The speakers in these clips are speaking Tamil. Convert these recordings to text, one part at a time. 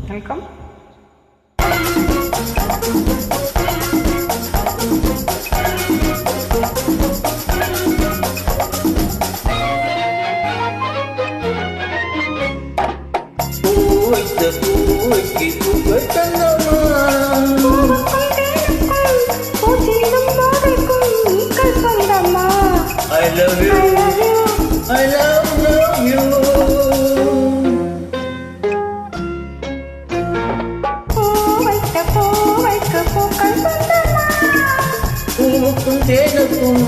Welcome. I love you, I love you. பூவுக்கும் தேனுக்கும்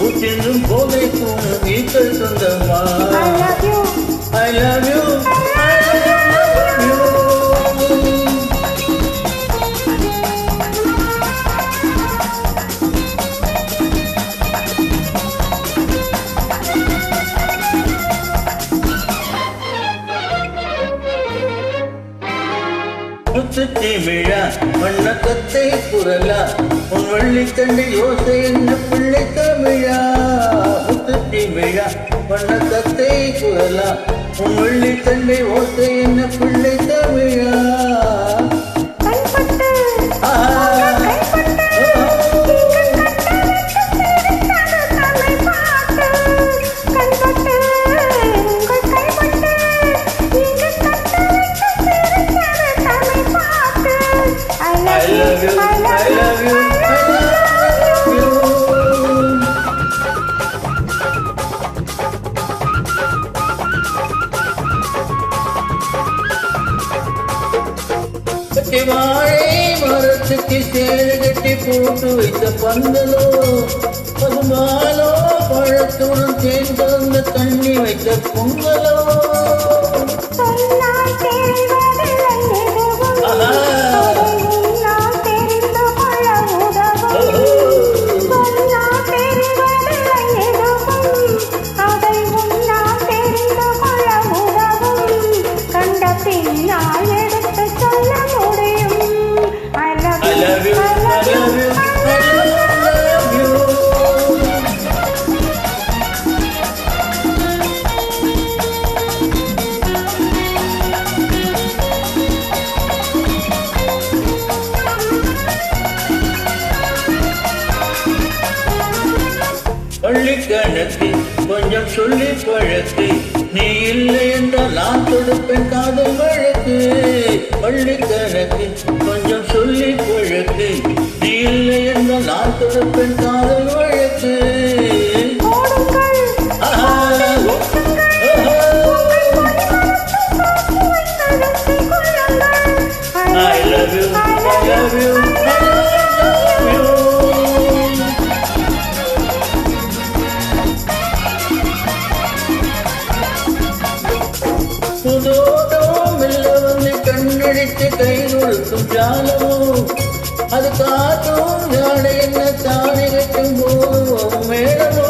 ஊற்றினும் போதைக்கும் நீக்கள் சொந்தமா. I love you, I love you, I love you. முத்துச்சி விழா வண்ணக்கத்தை குரலா உன் வள்ளி தண்டை யோசை என்ன பிள்ளை தமிழா. முத்துச்சி விழா வண்ணக்கத்தை குரலா உன் வள்ளி தண்டை ஓசை என்ன பிள்ளை தமிழா. I love you, I love you, I love you. வாழை மரத்துக்கு சேரு கட்டி போட்டு வைத்த பந்தலோ பசுமாலோ பழத்துடன் தேன் கலந்த தண்ணி வைத்த பொங்கலோ. பள்ளி கணக்கு கொஞ்சம் சொல்லி பழக்கு நீ இல்லை என்றால் நான் தொடுப்பேன் காதல் வழக்கு. பள்ளி கணக்கு கொஞ்சம் சொல்லி பழக்கு நீ இல்லை என்றால் நான் தொடுப்பேன் காதல் வழக்கு. I love you, I love you, I love you. புதோடோ மெல்ல வந்து கண்ணடித்து கை கொடுக்கும் ஜாலமோ அது காட்டும் ஜாடை என்ன தானே கட்டும் போதும் மேடமோ.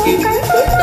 Keep